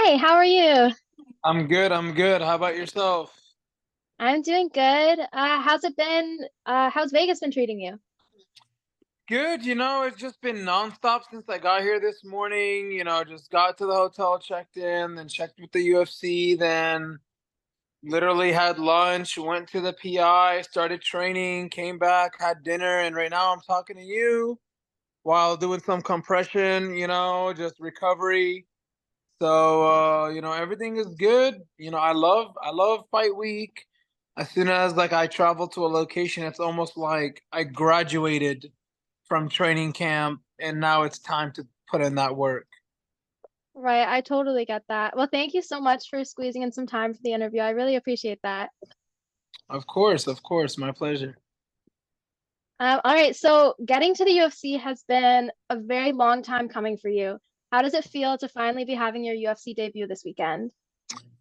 Hi, how are you? I'm good. I'm good. How about yourself? I'm doing good. How's it been? How's Vegas been treating you? Good. It's just been nonstop since I got here this morning. Just got to the hotel, checked in, then checked with the UFC, then literally had lunch, went to the PI, started training, came back, had dinner, and right now I'm talking to you while doing some compression, just recovery. So everything is good. I love fight week. As soon as like I travel to a location, it's almost like I graduated from training camp and now it's time to put in that work. Right, I totally get that. Well, thank you so much for squeezing in some time for the interview. I really appreciate that. Of course, my pleasure. All right, so getting to the UFC has been a very long time coming for you. How does it feel to finally be having your UFC debut this weekend?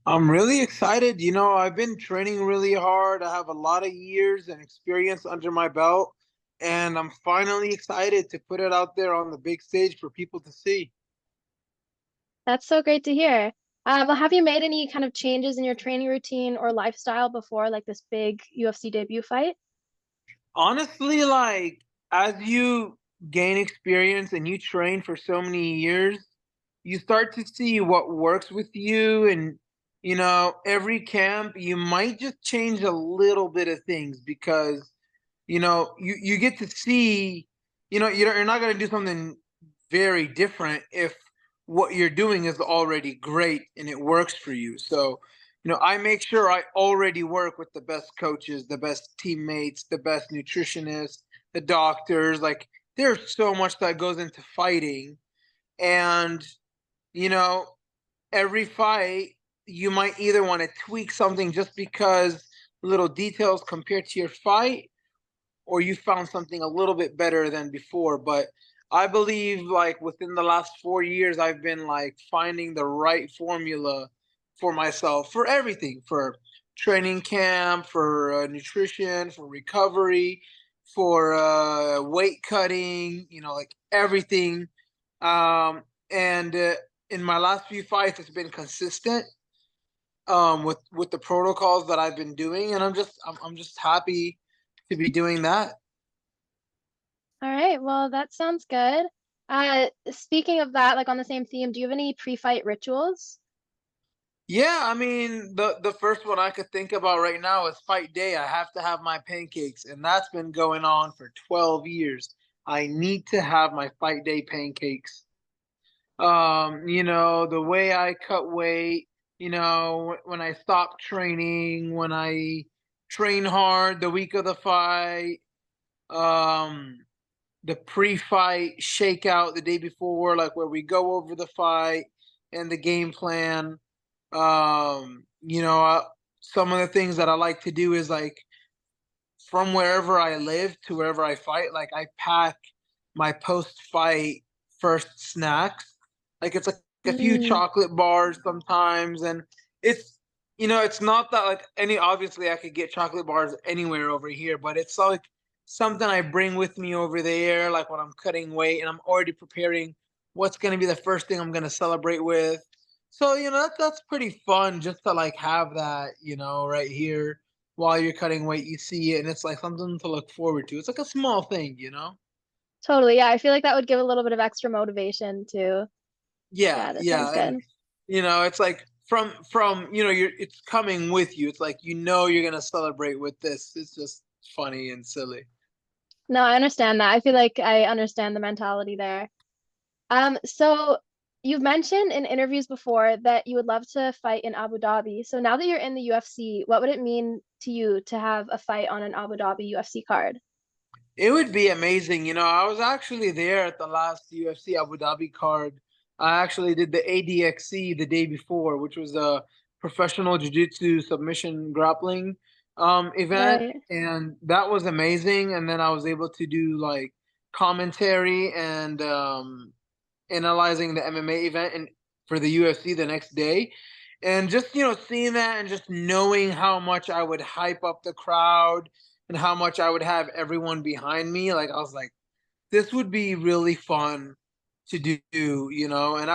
I'm really excited. I've been training really hard. I have a lot of years and experience under my belt, and I'm finally excited to put it out there on the big stage for people to see. That's so great to hear. Well, have you made any kind of changes in your training routine or lifestyle before like this big UFC debut fight? Honestly, like as you gain experience and you train for so many years, you start to see what works with you. And, every camp, you might just change a little bit of things because, you get to see, you're not going to do something very different if what you're doing is already great and it works for you. So, I make sure I already work with the best coaches, the best teammates, the best nutritionists, the doctors. Like, there's so much that goes into fighting. And, you know, every fight, you might either want to tweak something just because little details compared to your fight, or you found something a little bit better than before. But I believe like within the last 4 years, I've been like finding the right formula for myself for everything, for training camp, for nutrition, for recovery, for weight cutting, like everything. And in my last few fights, it's been consistent with the protocols that I've been doing, and I'm just happy to be doing that. All right, well, that sounds good. Speaking of that, like on the same theme, do you have any pre-fight rituals? Yeah, I mean the first one I could think about right now is fight day. I have to have my pancakes, and that's been going on for 12 years. I need to have my fight day pancakes. The way I cut weight, when I stop training, when I train hard the week of the fight, um, the pre-fight shakeout the day before, like where we go over the fight and the game plan. Um, you know, uh, some of the things that I like to do is like from wherever I live to wherever I fight, like I pack my post-fight first snacks. Like it's like a few Mm, chocolate bars sometimes, and it's it's not that like any obviously I could get chocolate bars anywhere over here, but it's like something I bring with me over there, like when I'm cutting weight and I'm already preparing what's gonna be the first thing I'm gonna celebrate with. So, that's pretty fun just to like have that, right here while you're cutting weight, you see it, and it's like something to look forward to. It's like a small thing. totally. Yeah, I feel like that would give a little bit of extra motivation too. Yeah, Yeah, that sounds yeah, and good. it's like from you're it's coming with you. It's like you're gonna celebrate with this. It's just funny and silly. No, I understand that. I feel like I understand the mentality there. So you've mentioned in interviews before that you would love to fight in Abu Dhabi. So now that you're in the UFC, what would it mean to you to have a fight on an Abu Dhabi UFC card? It would be amazing. I was actually there at the last UFC Abu Dhabi card. I actually did the ADXC the day before, which was a professional jiu-jitsu submission grappling event, Right. and that was amazing. And then I was able to do like commentary and analyzing the MMA event and for the UFC the next day. And just, seeing that and just knowing how much I would hype up the crowd and how much I would have everyone behind me, like I was like, this would be really fun to do, and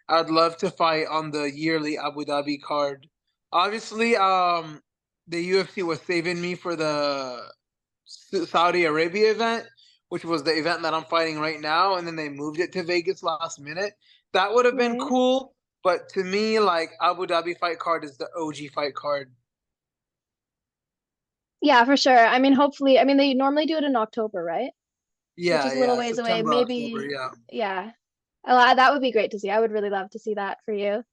I'd love to fight on the yearly Abu Dhabi card. Obviously, the UFC was saving me for the Saudi Arabia event, which was the event that I'm fighting right now, and then they moved it to Vegas last minute. That would have been Right. cool, but to me, like Abu Dhabi fight card is the OG fight card. Yeah, for sure. I mean, hopefully, I mean, they normally do it in October, right? Which Yeah, is a little yeah, ways away. September, October, Maybe, yeah. yeah. That would be great to see. I would really love to see that for you.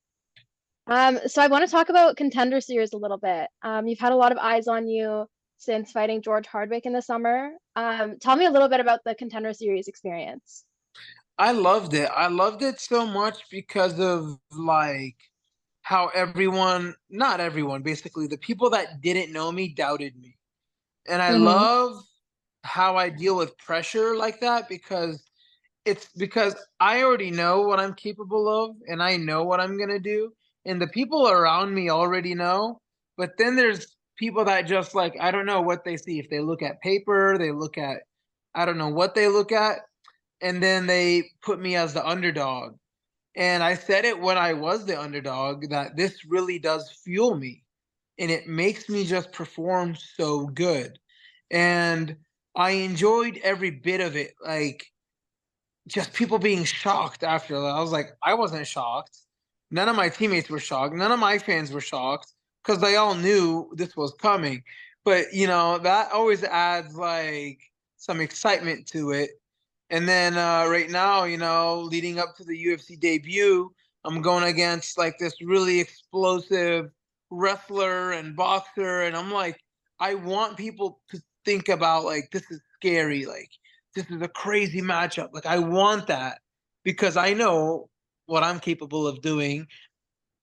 So I want to talk about Contender Series a little bit. You've had a lot of eyes on you since fighting George Hardwick in the summer. Tell me a little bit about the Contender Series experience. I loved it. I loved it so much because of like how everyone, not everyone, basically the people that didn't know me doubted me. And I Hmm. love how I deal with pressure like that because I already know what I'm capable of and I know what I'm gonna do. And the people around me already know. But then there's people that just like, I don't know what they see. If they look at paper, they look at, I don't know what they look at, and then they put me as the underdog. And I said it when I was the underdog that this really does fuel me and it makes me just perform so good. And I enjoyed every bit of it. Like just people being shocked after that. I was like, I wasn't shocked. None of my teammates were shocked. None of my fans were shocked because they all knew this was coming. But that always adds like some excitement to it. And then right now, leading up to the UFC debut, I'm going against like this really explosive wrestler and boxer, and I'm like, I want people to think about like this is scary, like this is a crazy matchup. Like I want that because I know what I'm capable of doing.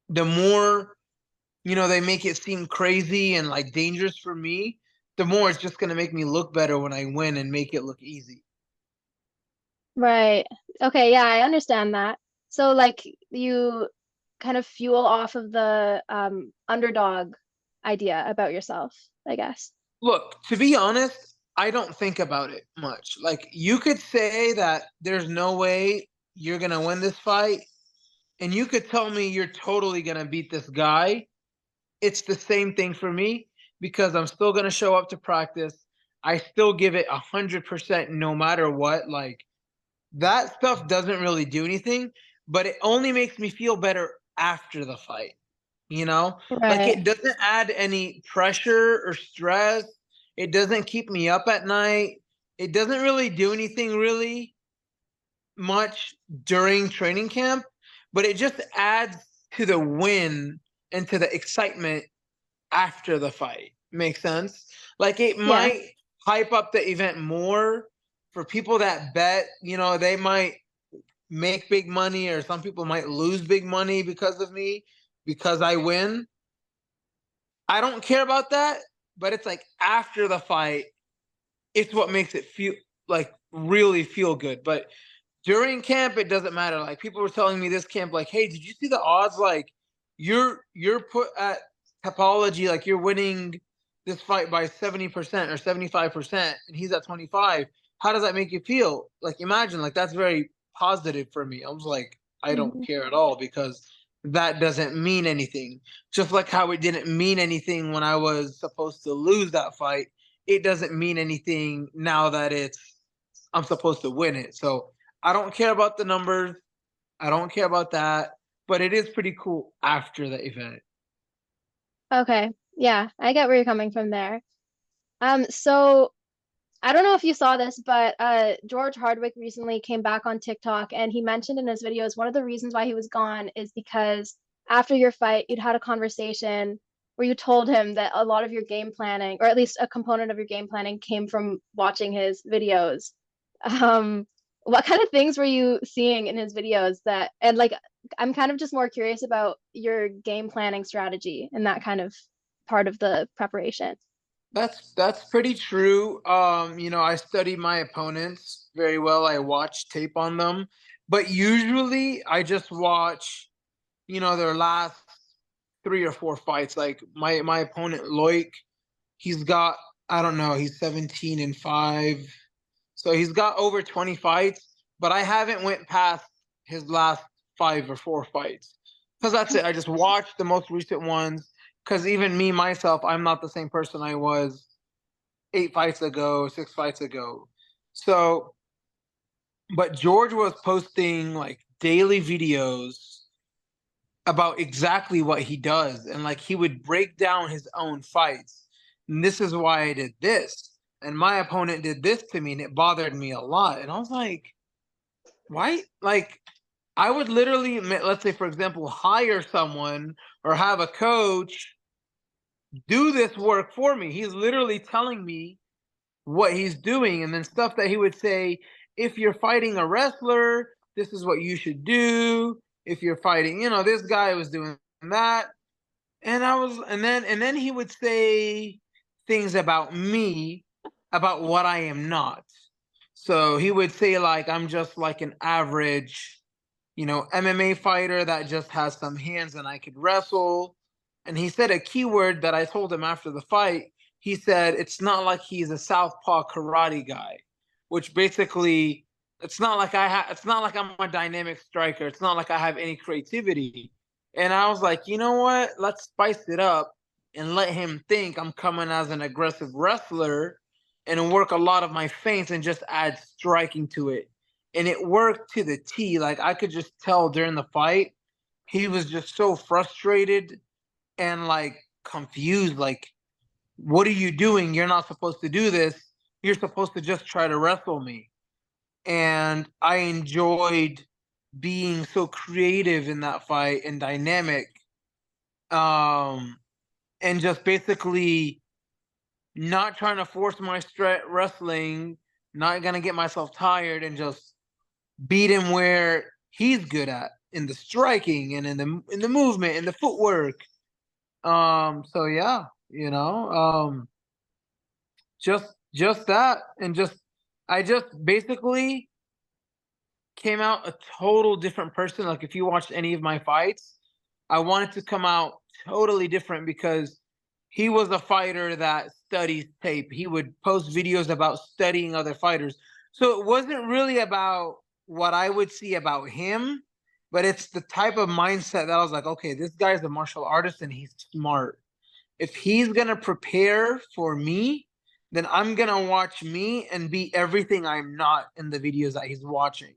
The more, they make it seem crazy and like dangerous for me, the more it's just going to make me look better when I win and make it look easy. Right. Okay, yeah, I understand that. So like you kind of fuel off of the underdog idea about yourself, I guess. Look, to be honest, I don't think about it much. Like you could say that there's no way you're going to win this fight and you could tell me you're totally going to beat this guy. It's the same thing for me because I'm still going to show up to practice. I still give it 100% no matter what. Like that stuff doesn't really do anything, but it only makes me feel better after the fight. Like Right. it doesn't add any pressure or stress. It doesn't keep me up at night. It doesn't really do anything really much during training camp, but it just adds to the win and to the excitement after the fight. Makes sense? Like it Yeah. might hype up the event more for people that bet, they might make big money or some people might lose big money because of me because I win. I don't care about that, but it's like after the fight, it's what makes it feel like really feel good. But during camp, it doesn't matter. Like people were telling me this camp, like, hey, did you see the odds? Like you're put at topology, like you're winning this fight by 70% or 75%, and he's at 25. How does that make you feel? Like imagine, like that's very positive for me. I was like, I don't Mhm. care at all because that doesn't mean anything. Just like how it didn't mean anything when I was supposed to lose that fight, it doesn't mean anything now that I'm supposed to win it. So I don't care about the numbers. I don't care about that, but it is pretty cool after the event. Okay. Yeah, I get where you're coming from there. So I don't know if you saw this, but George Hardwick recently came back on TikTok and he mentioned in his videos one of the reasons why he was gone is because after your fight, you'd had a conversation where you told him that a lot of your game planning, or at least a component of your game planning, came from watching his videos. Um, what kind of things were you seeing in his videos that, and like, I'm kind of just more curious about your game planning strategy and that kind of part of the preparation. That's pretty true. I study my opponents very well. I watch tape on them, but usually I just watch, their last 3 or 4 fights. Like my opponent Loic, he's got, I don't know, he's 17-5. So he's got over 20 fights, but I haven't went past his last 5 or 4 fights. Because that's it. I just watched the most recent ones. Because even me, myself, I'm not the same person I was 8 fights ago, 6 fights ago. So, but George was posting like daily videos about exactly what he does. And like he would break down his own fights. And this is why I did this. And my opponent did this to me and it bothered me a lot. And I was like, why? Like, I would literally, let's say, for example, hire someone or have a coach do this work for me. He's literally telling me what he's doing, and then stuff that he would say, if you're fighting a wrestler, this is what you should do. If you're fighting, this guy was doing that. And then he would say things about me, about what I am not. So he would say like I'm just like an average, MMA fighter that just has some hands and I could wrestle. And he said a keyword that I told him after the fight. He said it's not like he's a southpaw karate guy, which basically it's not like I'm a dynamic striker. It's not like I have any creativity. And I was like, you know what? Let's spice it up and let him think I'm coming as an aggressive wrestler and work a lot of my feints and just add striking to it. And it worked to the T. Like I could just tell during the fight, he was just so frustrated and like confused. Like, what are you doing? You're not supposed to do this. You're supposed to just try to wrestle me. And I enjoyed being so creative in that fight and dynamic. And just basically not trying to force my wrestling, not gonna get myself tired and just beat him where he's good at in the striking and in the movement and the footwork. So yeah, just that, and I just basically came out a total different person. Like if you watched any of my fights, I wanted to come out totally different because he was a fighter that studies tape. He would post videos about studying other fighters. So it wasn't really about what I would see about him, but it's the type of mindset that I was like, okay, this guy's a martial artist and he's smart. If he's going to prepare for me, then I'm going to watch me and be everything I'm not in the videos that he's watching.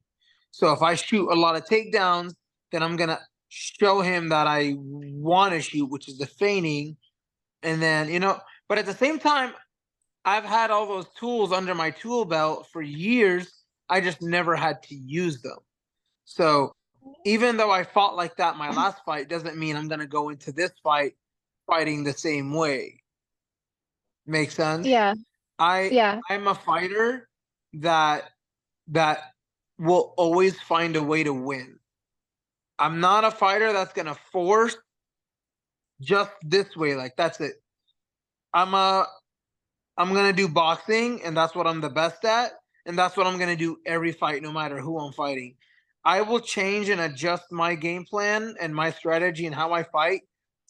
So if I shoot a lot of takedowns, then I'm going to show him that I want to shoot, which is the feigning. And then, but at the same time, I've had all those tools under my tool belt for years. I just never had to use them. So even though I fought like that my last fight, doesn't mean I'm going to go into this fight fighting the same way. Make sense? Yeah. Yeah. I'm a fighter that will always find a way to win. I'm not a fighter that's going to force just this way. Like that's it. I'm going to do boxing and that's what I'm the best at. And that's what I'm going to do every fight, no matter who I'm fighting. I will change and adjust my game plan and my strategy and how I fight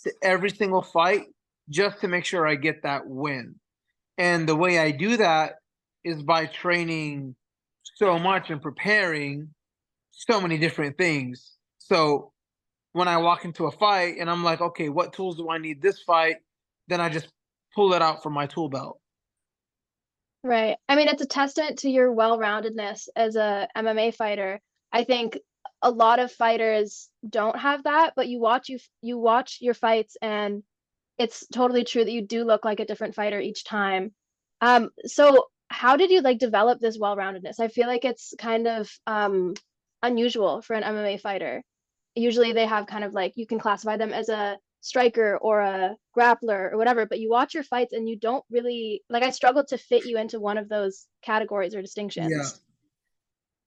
to every single fight just to make sure I get that win. And the way I do that is by training so much and preparing so many different things. So when I walk into a fight and I'm like, okay, what tools do I need this fight? Then I just pull it out from my tool belt. Right. I mean, it's a testament to your well-roundedness as a MMA fighter. I think a lot of fighters don't have that, but you watch your fights and it's totally true that you do look like a different fighter each time. So how did you like develop this well-roundedness? I feel like it's kind of unusual for an MMA fighter. Usually they have kind of like you can classify them as a striker or a grappler or whatever, but you watch your fights and you don't really like I struggled to fit you into one of those categories or Yeah. distinctions.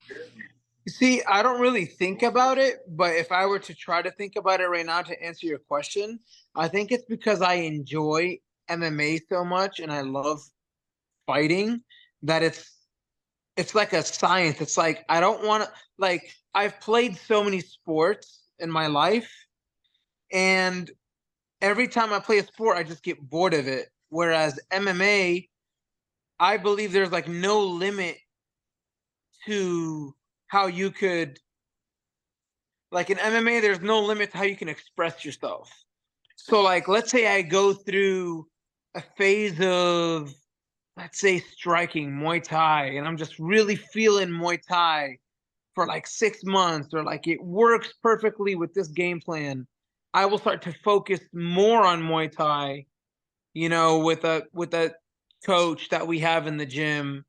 You see, I don't really think about it, but if I were to try to think about it right now to answer your question, I think it's because I enjoy MMA so much and I love fighting that it's like a science. It's like I don't want to like I've played so many sports in my life and every time I play a sport I just get bored of it. Whereas MMA, I believe there's like no limit to how you could like in MMA, there's no limit to how you can express yourself. So like, let's say I go through a phase of, let's say, striking Muay Thai, and I'm just really feeling Muay Thai for like 6 months, or like it works perfectly with this game plan. I will start to focus more on Muay Thai, with a coach that we have in the gym.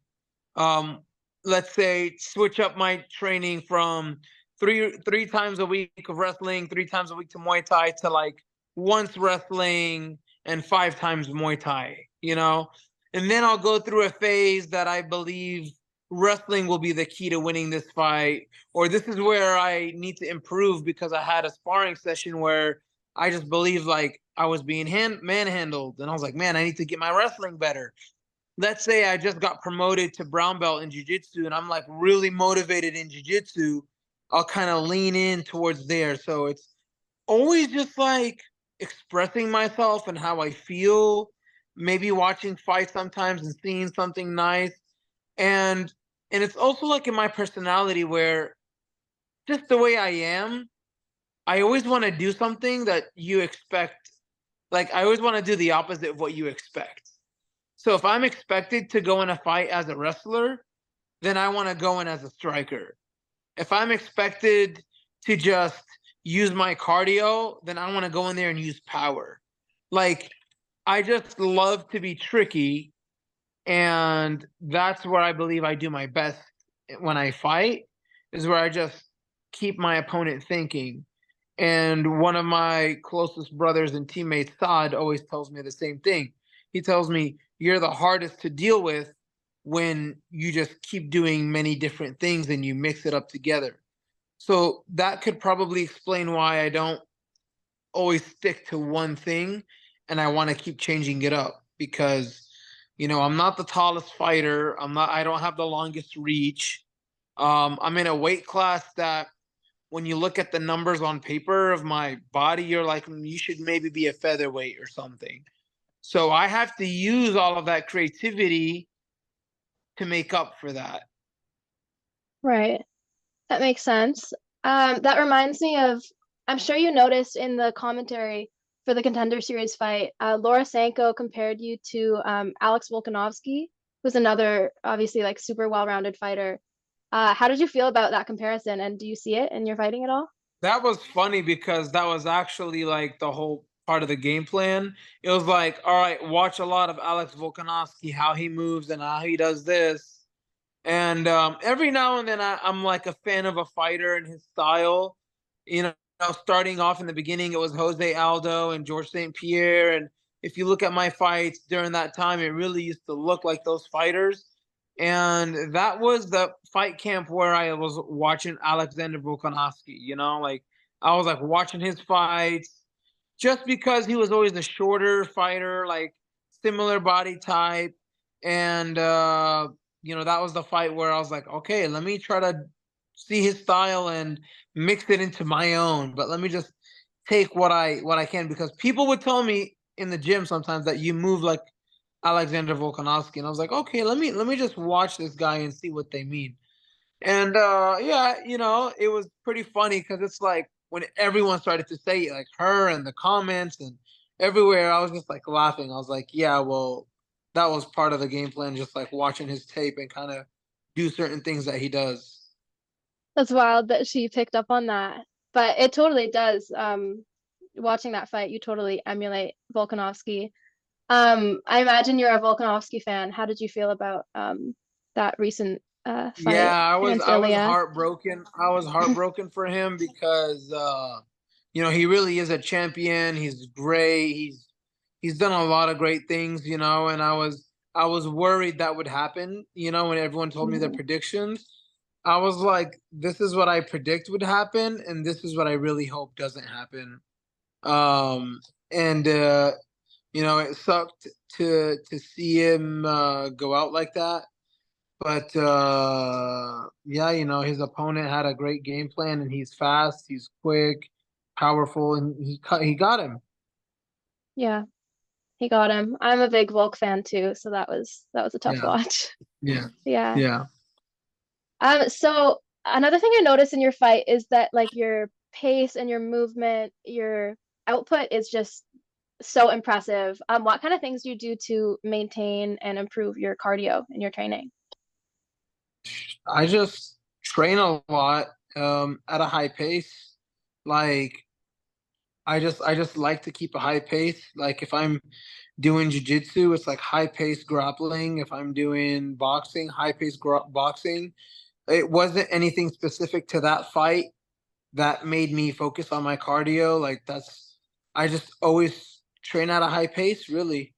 Um, let's say switch up my training from three times a week of wrestling, 3 times a week to Muay Thai, to like once wrestling and 5 times Muay Thai. And then I'll go through a phase that I believe wrestling will be the key to winning this fight, or this is where I need to improve because I had a sparring session where I just believe like I was being manhandled, and I was like, man, I need to get my wrestling better. Let's say I just got promoted to brown belt in jiu-jitsu and I'm like really motivated in jiu-jitsu, I'll kind of lean in towards there. So it's always just like expressing myself and how I feel, maybe watching fights sometimes and seeing something nice. And it's also like in my personality where just the way I am, I always want to do something that you expect. Like I always want to do the opposite of what you expect. So if I'm expected to go in a fight as a wrestler, then I want to go in as a striker. If I'm expected to just use my cardio, then I want to go in there and use power. Like I just love to be tricky, and that's where I believe I do my best when I fight, is where I just keep my opponent thinking. And one of my closest brothers and teammates, Todd, always tells me the same thing. He tells me, you're the hardest to deal with when you just keep doing many different things and you mix it up together. So that could probably explain why I don't always stick to one thing and I want to keep changing it up, because I'm not the tallest fighter. I don't have the longest reach. I'm in a weight class that when you look at the numbers on paper of my body, you're like, you should maybe be a featherweight or something. So I have to use all of that creativity to make up for that. Right. That makes sense. That reminds me of, I'm sure you noticed in the commentary for the Contender Series fight, Laura Sanko compared you to Alex Volkanovski, who's another obviously like super well-rounded fighter. How did you feel about that comparison, and do you see it in your fighting at all? That was funny because that was actually like the whole part of the game plan. It was like, all right, watch a lot of Alex Volkanovski, how he moves and how he does this. And every now and then I'm like a fan of a fighter and his style. You know, starting off in the beginning, it was Jose Aldo and George St. Pierre. And if you look at my fights during that time, it really used to look like those fighters. And that was the fight camp where I was watching Alexander Volkanovski. Like I was like watching his fights just because he was always a shorter fighter, like similar body type. And that was the fight where I was like, okay, let me try to see his style and mix it into my own. But let me just take what I can, because people would tell me in the gym sometimes that you move like Alexander Volkanovski, and I was like, okay, let me just watch this guy and see what they mean. And yeah, it was pretty funny because it's like when everyone started to say it, like her and the comments and everywhere, I was just like laughing. I was like, yeah, well, that was part of the game plan, just like watching his tape and kind of do certain things that he does. That's wild that she picked up on that. But it totally does. Watching that fight, you totally emulate Volkanovski. I imagine you're a Volkanovski fan. How did you feel about that recent Yeah, fight against I was Ilya? heartbroken. I was heartbroken for him because he really is a champion. He's great. He's done a lot of great things, and I was worried that would happen, when everyone told me their Mhm. predictions. I was like, this is what I predict would happen, and this is what I really hope doesn't happen. Um and it sucked to see him go out like that. But yeah, his opponent had a great game plan, and he's fast, he's quick, powerful, and he got him. Yeah, he got him. I'm a big Volk fan too, so that was a tough Yeah, watch. yeah, Yeah. yeah. So another thing I noticed in your fight is that like your pace and your movement, your output is just so impressive. What kind of things do you do to maintain and improve your cardio in your training? I just train a lot at a high pace. Like I just like to keep a high pace. Like if I'm doing jiu-jitsu, it's like high pace grappling. If I'm doing boxing, high pace boxing. It wasn't anything specific to that fight that made me focus on my cardio. Like that's I just always train at a high pace, really.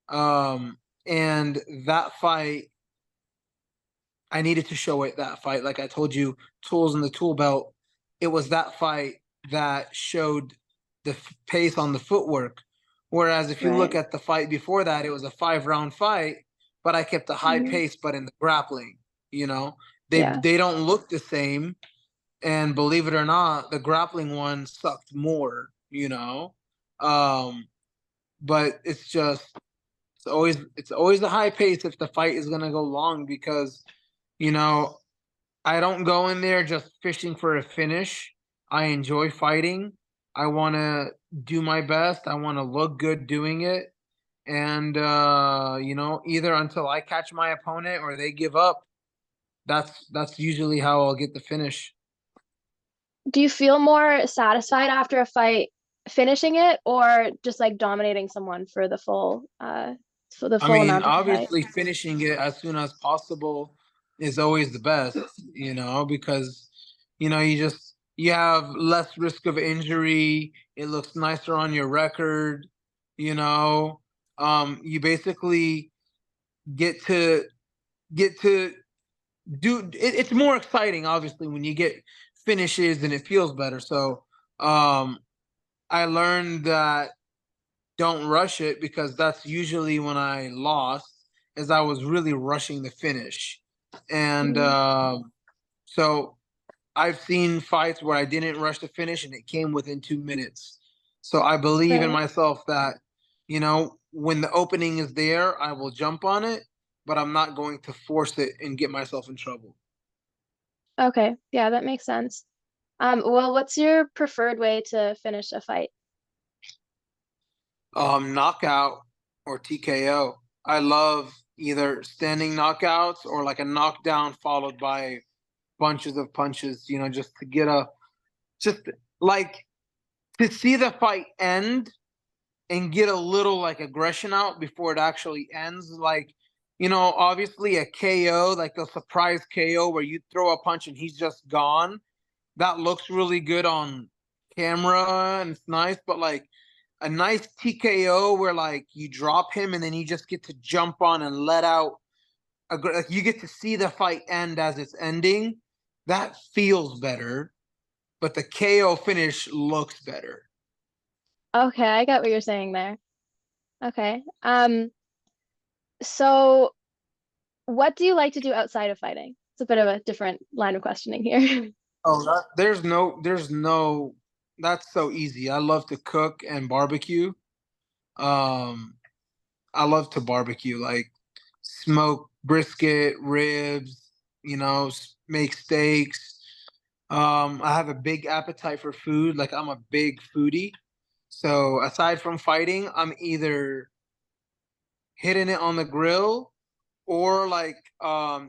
And that fight, I needed to show it that fight. Like I told you, tools in the tool belt. It was that fight that showed the pace on the footwork. Whereas if you look Right. at the fight before that, it was a 5 round fight, but I kept a high Mhm. pace, but in the grappling, you know, they Yeah. they don't look the same. And believe it or not, the grappling one sucked more, you know. Um, but it's always the high pace if the fight is gonna go long because you know I don't go in there just fishing for a finish. I enjoy fighting. I want to do my best. I want to look good doing it. And either until I catch my opponent or they give up, that's usually how I'll get the finish. Do you feel more satisfied after a fight finishing it or just like dominating someone for the I full mean, amount of the fight? obviously finishing it as soon as possible is always the best, because you have less risk of injury. It looks nicer on your record, you know. You basically get to get to do it's more exciting obviously when you get finishes and it feels better. So, I learned that don't rush it because that's usually when I lost, as I was really rushing the finish. And Mhm. so I've seen fights where I didn't rush the finish and it came within 2 minutes. So I believe in Right. myself that, when the opening is there, I will jump on it, but I'm not going to force it and get myself in trouble. Okay. Yeah, that makes sense. Well, what's your preferred way to finish a fight? Knockout or TKO. I love either standing knockouts or like a knockdown followed by bunches of punches, just to just like to see the fight end and get a little like aggression out before it actually ends. Like, obviously a KO, like a surprise KO where you throw a punch and he's just gone. That looks really good on camera and it's nice, but like a nice TKO where like you drop him and then you just get to jump on and let out like you get to see the fight end as it's ending. That feels better, but the KO finish looks better. Okay, I get what you're saying there. Okay. So what do you like to do outside of fighting? It's a bit of a different line of questioning here. Oh, there's no, that's so easy. I love to cook and barbecue. Um, I love to barbecue, like smoke brisket, ribs, make steaks. I have a big appetite for food. Like I'm a big foodie. So aside from fighting, I'm either hitting it on the grill or like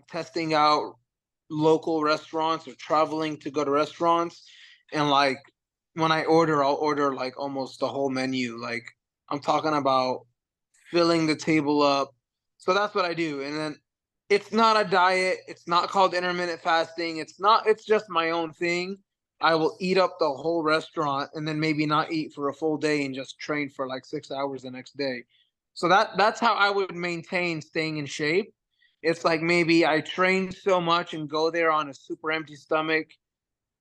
testing out local restaurants or traveling to go to restaurants. And like when I order, I'll order like almost the whole menu. Like I'm talking about filling the table up. So that's what I do. And then it's not a diet. It's not called intermittent fasting. It's just my own thing. I will eat up the whole restaurant and then maybe not eat for a full day and just train for like 6 hours the next day. So that's how I would maintain staying in shape. It's like maybe I train so much and go there on a super empty stomach,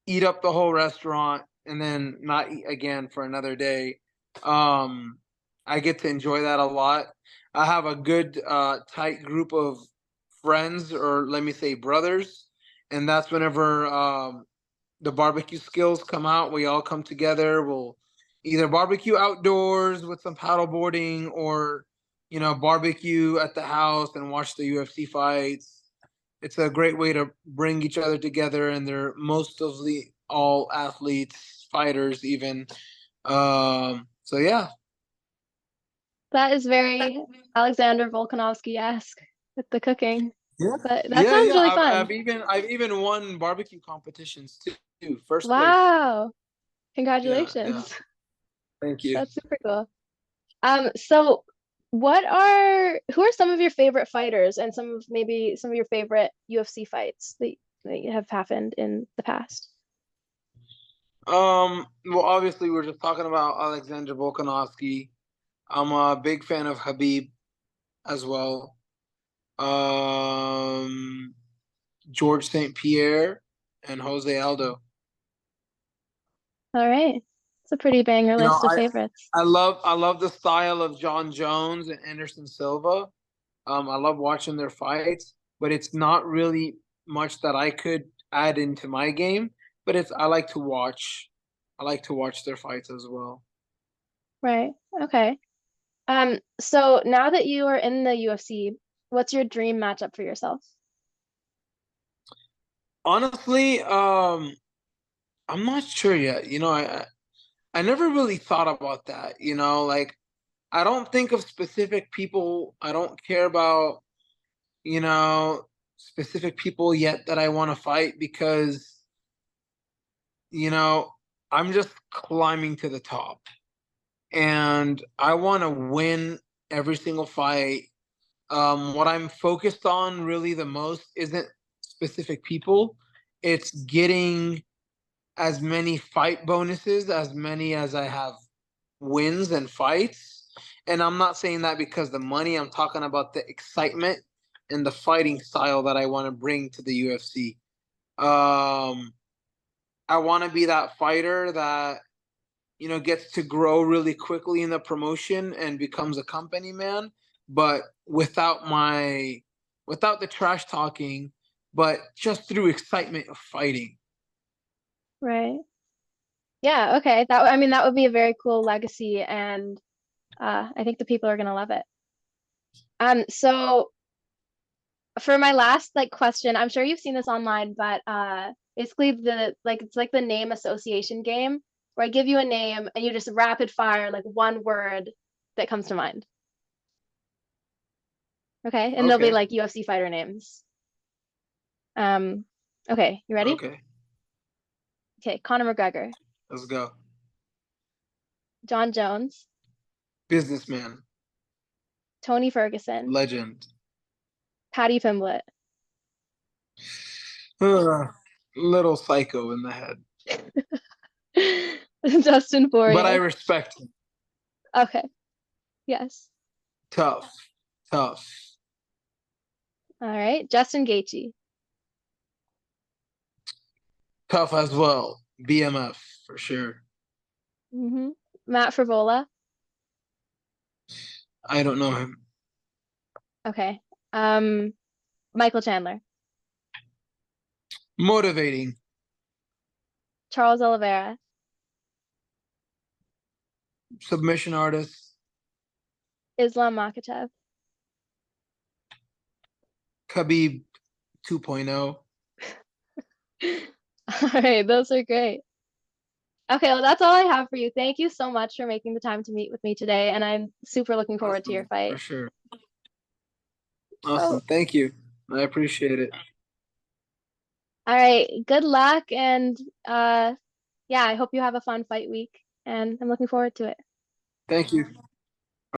eat up the whole restaurant, and then not eat again for another day. Um, I get to enjoy that a lot. I have a good tight group of friends, or let me say brothers, and that's whenever the barbecue skills come out. We all come together. We'll either barbecue outdoors with some paddle boarding or, barbecue at the house and watch the UFC fights. It's a great way to bring each other together, and they're all athletes, fighters, even. So yeah. That is very Alexander Volkanovski-esque with the cooking. Yeah, But that yeah, sounds yeah. really I've, fun. I've even I've even won barbecue competitions too. First place. Wow. Yeah, yeah. Congratulations. Thank you. That's super cool. So who are some of your favorite fighters and maybe some of your favorite UFC fights that have happened in the past? Well, obviously, we're just talking about Alexander Volkanovski. I'm a big fan of Habib as well. Um, George St. Pierre and Jose Aldo. All right. It's a pretty banger You know, list of favorites. I love the style of John Jones and Anderson Silva. I love watching their fights, but it's not really much that I could add into my game. But it's I like to watch. I like to watch their fights as well. Right. Okay. So now that you are in the UFC, what's your dream matchup for yourself? Honestly, I'm not sure yet. I never really thought about that. Like I don't think of specific people. I don't care about, you know, specific people yet that I want to fight because, you know, I'm just climbing to the top and I want to win every single fight. What I'm focused on really the most isn't specific people. It's getting as many fight bonuses, as many as I have wins and fights. And I'm not saying that because the money, I'm talking about the excitement and the fighting style that I want to bring to the UFC. Um, I want to be that fighter that, gets to grow really quickly in the promotion and becomes a company man, but without the trash talking, but just through excitement of fighting. Right. Yeah, okay. I mean, that would be a very cool legacy, and I think the people are gonna love it. So for my last question, I'm sure you've seen this online, but basically it's like the name association game where I give you a name and you just rapid fire like one word that comes to mind. Okay, and they'll be Okay. like UFC fighter names. Um, okay, you ready? Okay. Okay, Conor McGregor, Let's go. John Jones, Businessman. Tony Ferguson, Legend. Paddy Pimblett, Little psycho in the head. Dustin But I Poirier. respect him. Okay, yes. Tough. Tough. All right, Justin Gaethje, Tough as well. BMF for sure. Matt Frivola. I don't know him. Okay, um, Michael Chandler, Motivating. Charles Oliveira, Submission artist. Islam Makhachev. Khabib 2.0. All right, those are great. Okay, well, that's all I have for you. Thank you so much for making the time to meet with me today, and I'm super looking forward to your Awesome. For fight. sure. So, Awesome. Thank you. I appreciate it. all right, good luck, and yeah, I hope you have a fun fight week, and I'm looking forward to it. Thank you.